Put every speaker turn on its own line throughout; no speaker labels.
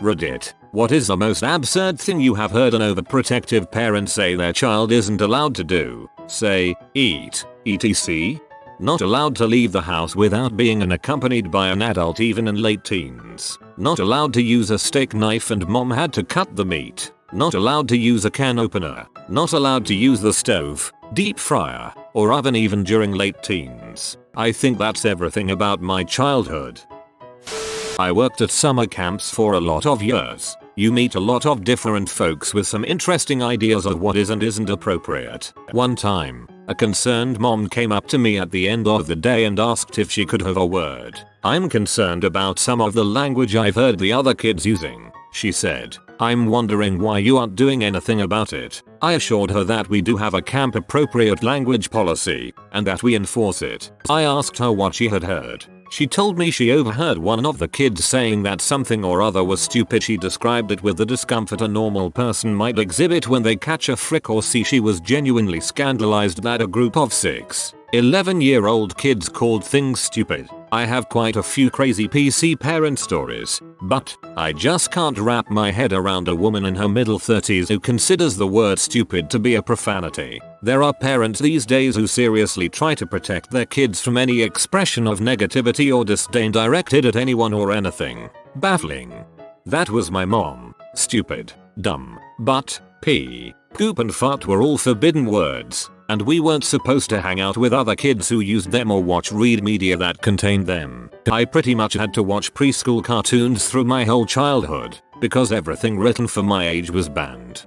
Reddit. What is the most absurd thing you have heard an overprotective parent say their child isn't allowed to do? Say, eat, etc. Not allowed to leave the house without being accompanied by an adult even in late teens. Not allowed to use a steak knife and mom had to cut the meat. Not allowed to use a can opener. Not allowed to use the stove, deep fryer, or oven even during late teens. I think that's everything about my childhood. I worked at summer camps for a lot of years. You meet a lot of different folks with some interesting ideas of what is and isn't appropriate. One time, a concerned mom came up to me at the end of the day and asked if she could have a word. "I'm concerned about some of the language I've heard the other kids using," she said. "I'm wondering why you aren't doing anything about it." I assured her that we do have a camp appropriate language policy and that we enforce it. I asked her what she had heard. She told me she overheard one of the kids saying that something or other was stupid. She described it with the discomfort a normal person might exhibit when they catch a frick or see. She was genuinely scandalized that a group of 11-year-old kids called things stupid. I have quite a few crazy PC parent stories, but I just can't wrap my head around a woman in her middle 30s who considers the word stupid to be a profanity. There are parents these days who seriously try to protect their kids from any expression of negativity or disdain directed at anyone or anything. Baffling. That was my mom. Stupid, dumb, butt, pee, poop and fart were all forbidden words, and we weren't supposed to hang out with other kids who used them or read media that contained them. I pretty much had to watch preschool cartoons through my whole childhood, because everything written for my age was banned.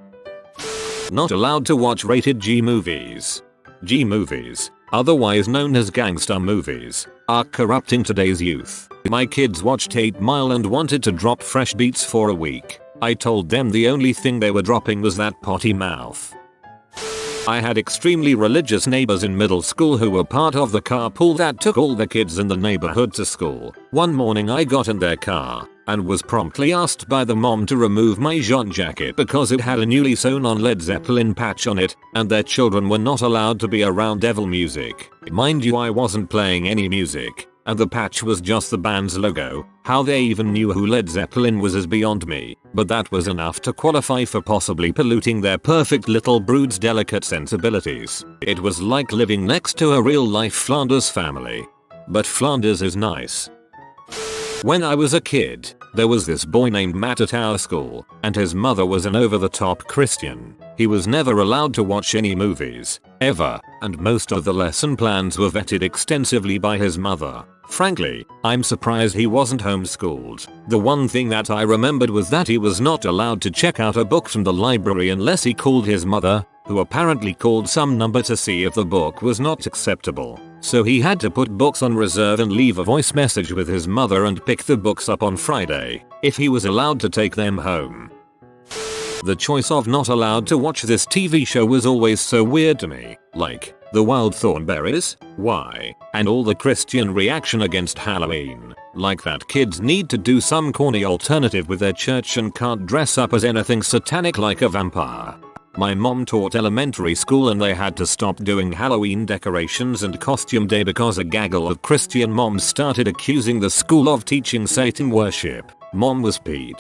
Not allowed to watch rated G movies. G movies, otherwise known as gangster movies, are corrupting today's youth. My kids watched 8 Mile and wanted to drop fresh beats for a week. I told them the only thing they were dropping was that potty mouth. I had extremely religious neighbors in middle school who were part of the carpool that took all the kids in the neighborhood to school. One morning I got in their car and was promptly asked by the mom to remove my jean jacket because it had a newly sewn on Led Zeppelin patch on it, and their children were not allowed to be around devil music. Mind you, I wasn't playing any music, and the patch was just the band's logo. How they even knew who Led Zeppelin was is beyond me, but that was enough to qualify for possibly polluting their perfect little brood's delicate sensibilities. It was like living next to a real-life Flanders family. But Flanders is nice. When I was a kid, there was this boy named Matt at our school, and his mother was an over-the-top Christian. He was never allowed to watch any movies, ever, and most of the lesson plans were vetted extensively by his mother. Frankly, I'm surprised he wasn't homeschooled. The one thing that I remembered was that he was not allowed to check out a book from the library unless he called his mother, who apparently called some number to see if the book was not acceptable. So he had to put books on reserve and leave a voice message with his mother and pick the books up on Friday, if he was allowed to take them home. The choice of not allowed to watch this TV show was always so weird to me. Like, the Wild Thornberrys? Why? And all the Christian reaction against Halloween. Like that kids need to do some corny alternative with their church and can't dress up as anything satanic like a vampire. My mom taught elementary school and they had to stop doing Halloween decorations and costume day because a gaggle of Christian moms started accusing the school of teaching Satan worship. Mom was peed.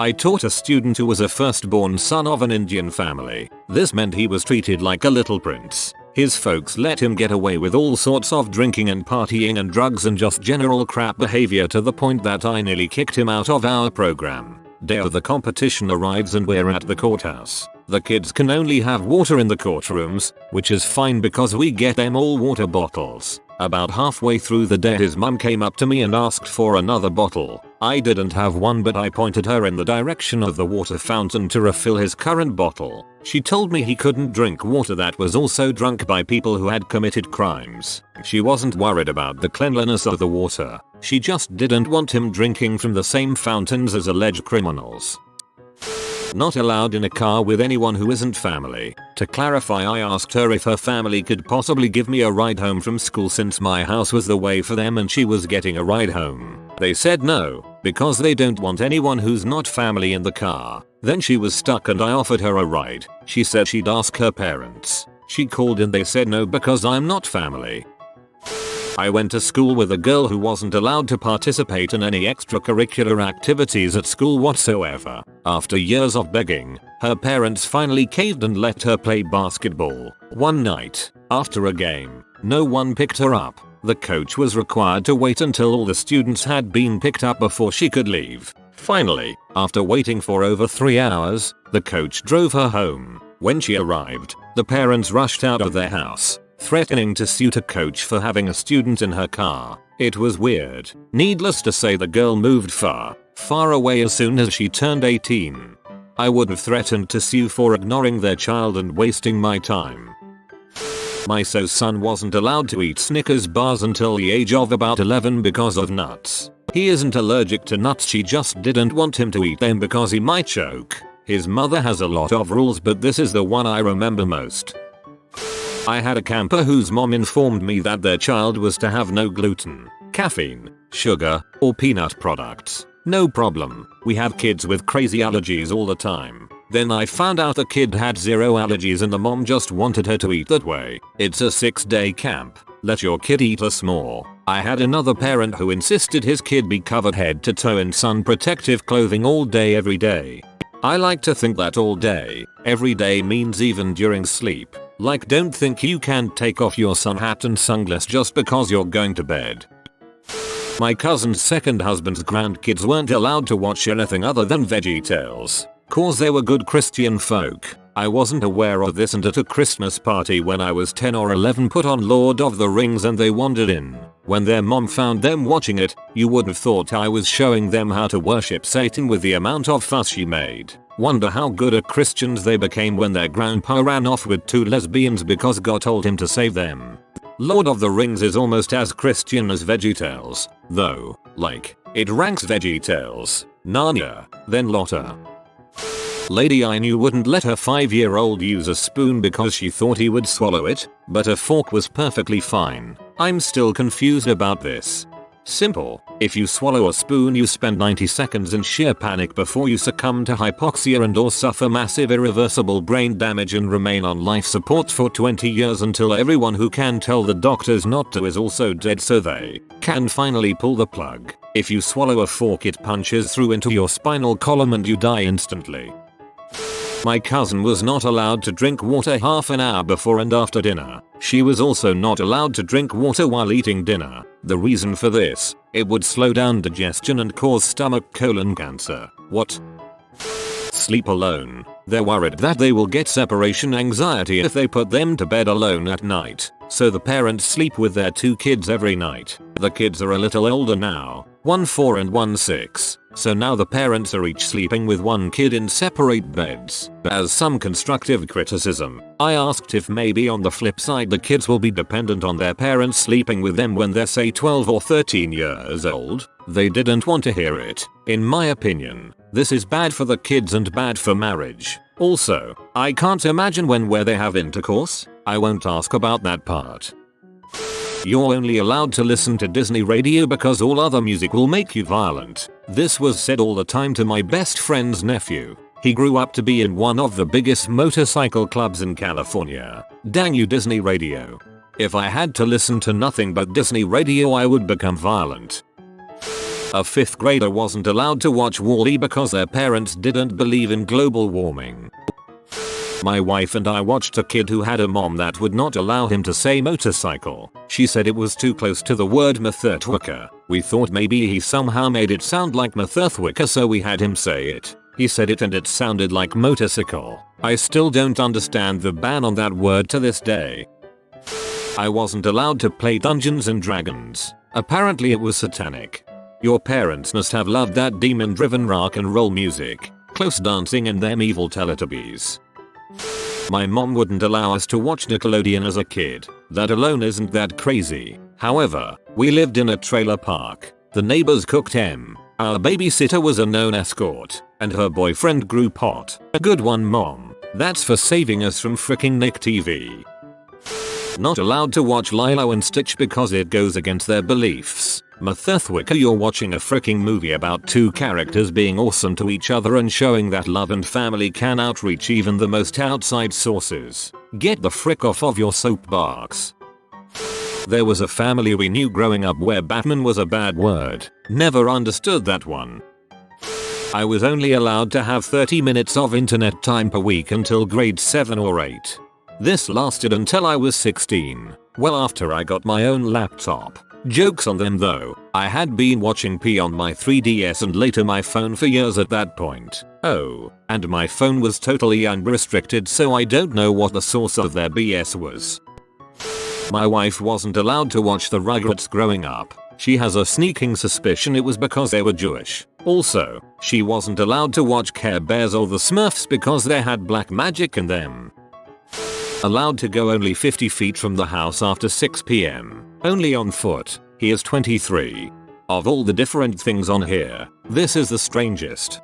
I taught a student who was a firstborn son of an Indian family. This meant he was treated like a little prince. His folks let him get away with all sorts of drinking and partying and drugs and just general crap behavior to the point that I nearly kicked him out of our program. Day of the competition arrives and we're at the courthouse. The kids can only have water in the courtrooms, which is fine because we get them all water bottles. About halfway through the day his mum came up to me and asked for another bottle. I didn't have one, but I pointed her in the direction of the water fountain to refill his current bottle. She told me he couldn't drink water that was also drunk by people who had committed crimes. She wasn't worried about the cleanliness of the water. She just didn't want him drinking from the same fountains as alleged criminals. Not allowed in a car with anyone who isn't family. To clarify, I asked her if her family could possibly give me a ride home from school since my house was the way for them and she was getting a ride home. They said no, because they don't want anyone who's not family in the car. Then she was stuck and I offered her a ride. She said she'd ask her parents. She called and they said no because I'm not family. I went to school with a girl who wasn't allowed to participate in any extracurricular activities at school whatsoever. After years of begging, her parents finally caved and let her play basketball. One night, after a game, no one picked her up. The coach was required to wait until all the students had been picked up before she could leave. Finally, after waiting for over 3 hours, the coach drove her home. When she arrived, the parents rushed out of their house, threatening to sue the coach for having a student in her car. It was weird. Needless to say, the girl moved far, far away as soon as she turned 18. I would have threatened to sue for ignoring their child and wasting my time. My son wasn't allowed to eat Snickers bars until the age of about 11 because of nuts. He isn't allergic to nuts, she just didn't want him to eat them because he might choke. His mother has a lot of rules, but this is the one I remember most. I had a camper whose mom informed me that their child was to have no gluten, caffeine, sugar, or peanut products. No problem. We have kids with crazy allergies all the time. Then I found out the kid had 0 allergies and the mom just wanted her to eat that way. It's a 6-day camp. Let your kid eat us more. I had another parent who insisted his kid be covered head to toe in sun protective clothing all day every day. I like to think that all day, every day means even during sleep. Like, don't think you can take off your sun hat and sunglasses just because you're going to bed. My cousin's second husband's grandkids weren't allowed to watch anything other than VeggieTales, cause they were good Christian folk. I wasn't aware of this, and at a Christmas party when I was 10 or 11 put on Lord of the Rings and they wandered in. When their mom found them watching it, you would have thought I was showing them how to worship Satan with the amount of fuss she made. Wonder how good at Christians they became when their grandpa ran off with 2 lesbians because God told him to save them. Lord of the Rings is almost as Christian as VeggieTales, though, like, it ranks VeggieTales, Narnia, then Lotta. Lady I knew wouldn't let her 5-year-old use a spoon because she thought he would swallow it, but a fork was perfectly fine. I'm still confused about this. Simple. If you swallow a spoon, you spend 90 seconds in sheer panic before you succumb to hypoxia and or suffer massive irreversible brain damage and remain on life support for 20 years until everyone who can tell the doctors not to is also dead so they can finally pull the plug. If you swallow a fork, it punches through into your spinal column and you die instantly. My cousin was not allowed to drink water half an hour before and after dinner. She was also not allowed to drink water while eating dinner. The reason for this, it would slow down digestion and cause stomach colon cancer. What? Sleep alone. They're worried that they will get separation anxiety if they put them to bed alone at night. So the parents sleep with their 2 kids every night. The kids are a little older now, one 4 and one 6. So now the parents are each sleeping with 1 kid in separate beds. As some constructive criticism, I asked if maybe on the flip side the kids will be dependent on their parents sleeping with them when they're say 12 or 13 years old. They didn't want to hear it. In my opinion, this is bad for the kids and bad for marriage. Also, I can't imagine where they have intercourse. I won't ask about that part. You're only allowed to listen to Disney radio because all other music will make you violent. This was said all the time to my best friend's nephew. He grew up to be in one of the biggest motorcycle clubs in California. Dang you, Disney radio. If I had to listen to nothing but Disney radio, I would become violent. A 5th grader wasn't allowed to watch Wall-E because their parents didn't believe in global warming. My wife and I watched a kid who had a mom that would not allow him to say motorcycle. She said it was too close to the word Metherthwicker. We thought maybe he somehow made it sound like Metherthwicker, so we had him say it. He said it and it sounded like motorcycle. I still don't understand the ban on that word to this day. I wasn't allowed to play Dungeons and Dragons. Apparently it was satanic. Your parents must have loved that demon-driven rock and roll music, close dancing and them evil Teletubbies. My mom wouldn't allow us to watch Nickelodeon as a kid. That alone isn't that crazy. However, we lived in a trailer park. The neighbors cooked our babysitter was a known escort, and her boyfriend grew pot. A good one, mom. That's for saving us from fricking Nick TV. Not allowed to watch Lilo and Stitch because it goes against their beliefs. Metherthwicker, you're watching a freaking movie about 2 characters being awesome to each other and showing that love and family can outreach even the most outside sources. Get the frick off of your soapbox. There was a family we knew growing up where Batman was a bad word. Never understood that one. I was only allowed to have 30 minutes of internet time per week until grade 7 or 8. This lasted until I was 16. Well, after I got my own laptop. Jokes on them though, I had been watching P on my 3DS and later my phone for years at that point. Oh, and my phone was totally unrestricted, so I don't know what the source of their BS was. My wife wasn't allowed to watch the Rugrats growing up. She has a sneaking suspicion it was because they were Jewish. Also, she wasn't allowed to watch Care Bears or the Smurfs because they had black magic in them. Allowed to go only 50 feet from the house after 6 PM. Only on foot. He is 23. Of all the different things on here, this is the strangest.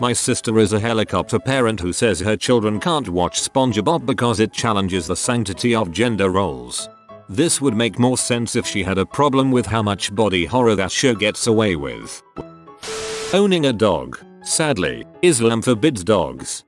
My sister is a helicopter parent who says her children can't watch SpongeBob because it challenges the sanctity of gender roles. This would make more sense if she had a problem with how much body horror that show gets away with. Owning a dog. Sadly, Islam forbids dogs.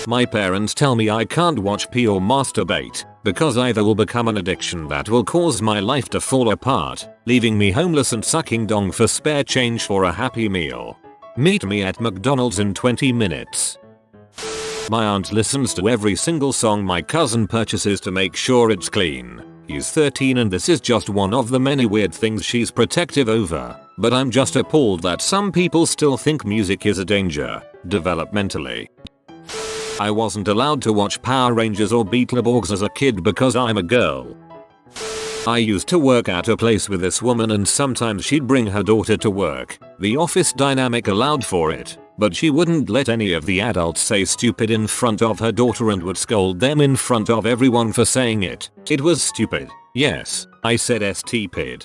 My parents tell me I can't watch P or masturbate because either will become an addiction that will cause my life to fall apart, leaving me homeless and sucking dong for spare change for a Happy Meal. Meet me at McDonald's in 20 minutes. My aunt listens to every single song my cousin purchases to make sure it's clean. He's 13 and this is just one of the many weird things she's protective over, but I'm just appalled that some people still think music is a danger, developmentally. I wasn't allowed to watch Power Rangers or Beetleborgs as a kid because I'm a girl. I used to work at a place with this woman and sometimes she'd bring her daughter to work. The office dynamic allowed for it, but she wouldn't let any of the adults say stupid in front of her daughter and would scold them in front of everyone for saying it. It was stupid. Yes, I said stupid.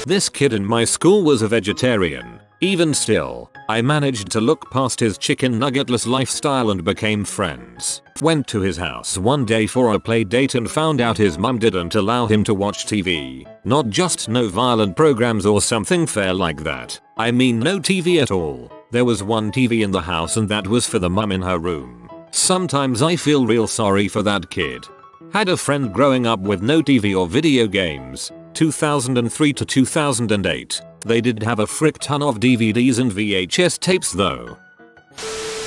This kid in my school was a vegetarian. Even still, I managed to look past his chicken nuggetless lifestyle and became friends. Went to his house one day for a play date and found out his mum didn't allow him to watch TV. Not just no violent programs or something fair like that. I mean no TV at all. There was one TV in the house and that was for the mum in her room. Sometimes I feel real sorry for that kid. Had a friend growing up with no TV or video games. 2003 to 2008. They did have a frick ton of DVDs and VHS tapes though.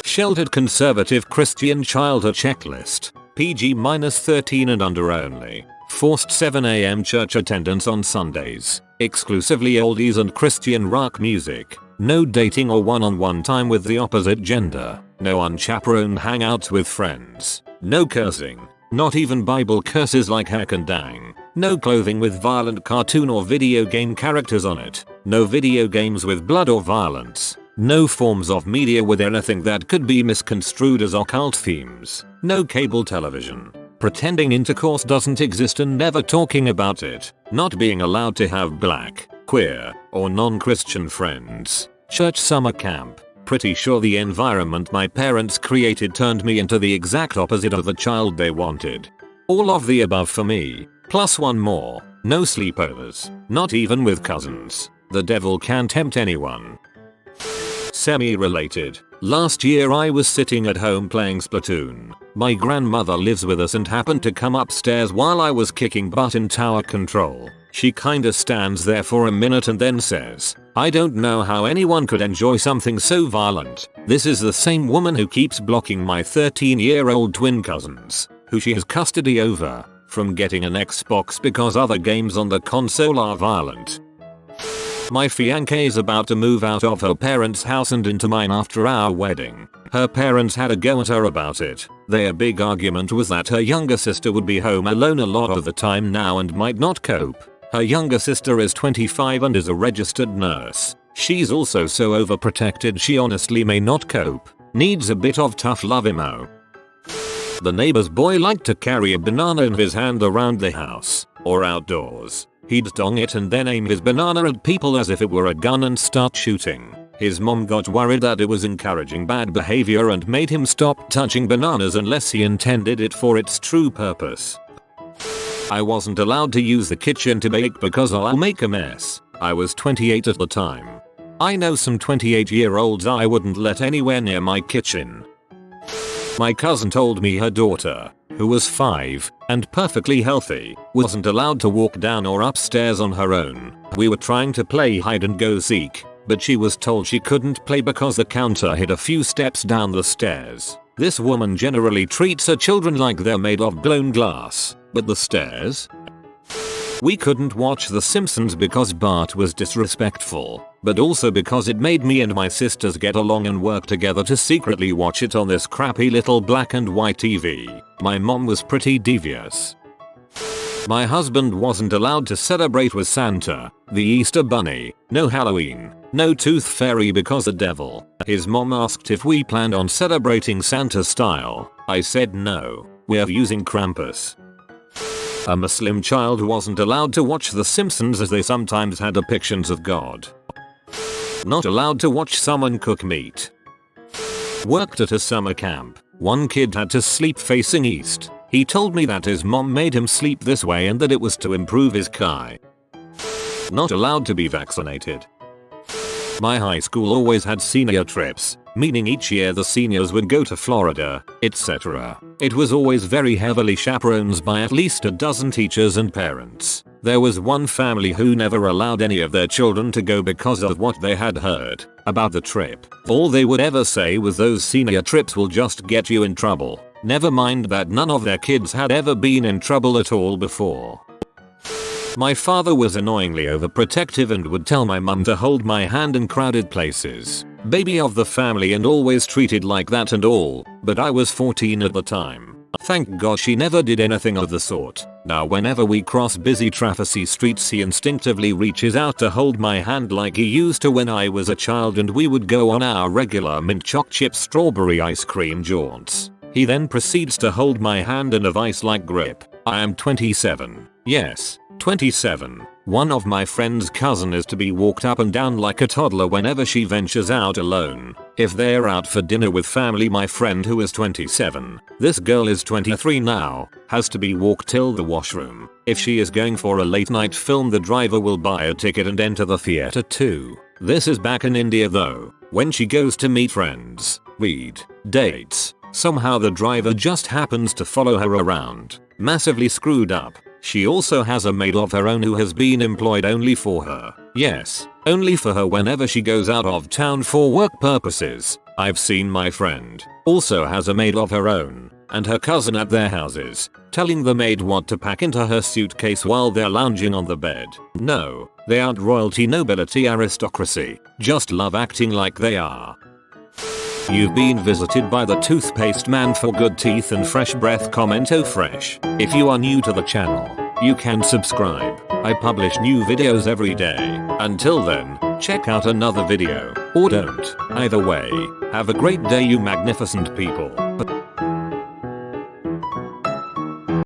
Sheltered conservative Christian childhood checklist. PG-13 and under only. Forced 7 AM church attendance on Sundays. Exclusively oldies and Christian rock music. No dating or one-on-one time with the opposite gender. No unchaperoned hangouts with friends. No cursing. Not even Bible curses like heck and dang. No clothing with violent cartoon or video game characters on it. No video games with blood or violence. No forms of media with anything that could be misconstrued as occult themes. No cable television. Pretending intercourse doesn't exist and never talking about it. Not being allowed to have black, queer, or non-Christian friends. Church summer camp. Pretty sure the environment my parents created turned me into the exact opposite of the child they wanted. All of the above for me, plus one more. No sleepovers, not even with cousins. The devil can tempt anyone. Semi-related. Last year I was sitting at home playing Splatoon. My grandmother lives with us and happened to come upstairs while I was kicking butt in tower control. She kinda stands there for a minute and then says, "I don't know how anyone could enjoy something so violent." This is the same woman who keeps blocking my 13-year-old twin cousins, who she has custody over, from getting an Xbox because other games on the console are violent. My fiancée is about to move out of her parents' house and into mine after our wedding. Her parents had a go at her about it. Their big argument was that her younger sister would be home alone a lot of the time now and might not cope. Her younger sister is 25 and is a registered nurse. She's also so overprotected she honestly may not cope. Needs a bit of tough love emo. The neighbor's boy liked to carry a banana in his hand around the house, or outdoors. He'd dong it and then aim his banana at people as if it were a gun and start shooting. His mom got worried that it was encouraging bad behavior and made him stop touching bananas unless he intended it for its true purpose. I wasn't allowed to use the kitchen to bake because I'll make a mess. I was 28 at the time. I know some 28-year-olds I wouldn't let anywhere near my kitchen. My cousin told me her daughter, who was 5 and perfectly healthy, wasn't allowed to walk down or upstairs on her own. We were trying to play hide and go seek, but she was told she couldn't play because the counter hid a few steps down the stairs. This woman generally treats her children like they're made of blown glass, but the stairs? We couldn't watch The Simpsons because Bart was disrespectful, but also because it made me and my sisters get along and work together to secretly watch it on this crappy little black and white TV. My mom was pretty devious. My husband wasn't allowed to celebrate with Santa, the Easter Bunny, no Halloween, no Tooth Fairy because the devil. His mom asked if we planned on celebrating Santa style. I said no, we're using Krampus. A Muslim child wasn't allowed to watch The Simpsons as they sometimes had depictions of God. Not allowed to watch someone cook meat. Worked at a summer camp. One kid had to sleep facing east. He told me that his mom made him sleep this way and that it was to improve his Kai. Not allowed to be vaccinated. My high school always had senior trips, meaning each year the seniors would go to Florida, etc. It was always very heavily chaperoned by at least a dozen teachers and parents. There was one family who never allowed any of their children to go because of what they had heard about the trip. All they would ever say was those senior trips will just get you in trouble. Never mind that none of their kids had ever been in trouble at all before. My father was annoyingly overprotective and would tell my mum to hold my hand in crowded places. Baby of the family and always treated like that and all, but I was 14 at the time. Thank God she never did anything of the sort. Now whenever we cross busy trafficy streets he instinctively reaches out to hold my hand like he used to when I was a child and we would go on our regular mint choc chip strawberry ice cream jaunts. He then proceeds to hold my hand in a vice-like grip. I am 27. Yes, 27. One of my friend's cousin is to be walked up and down like a toddler whenever she ventures out alone. If they're out for dinner with family, my friend who is 27, this girl is 23 now, has to be walked till the washroom. If she is going for a late night film, the driver will buy a ticket and enter the theater too. This is back in India though. When she goes to meet friends, weed, dates, somehow the driver just happens to follow her around. Massively screwed up. She also has a maid of her own who has been employed only for her. Yes, only for her whenever she goes out of town for work purposes. I've seen my friend also has a maid of her own and her cousin at their houses, telling the maid what to pack into her suitcase while they're lounging on the bed. No, they aren't royalty, nobility, aristocracy, just love acting like they are. You've been visited by the toothpaste man for good teeth and fresh breath. Comment oh fresh. If you are new to the channel, you can subscribe. I publish new videos every day. Until then, check out another video, or don't. Either way, have a great day you magnificent people.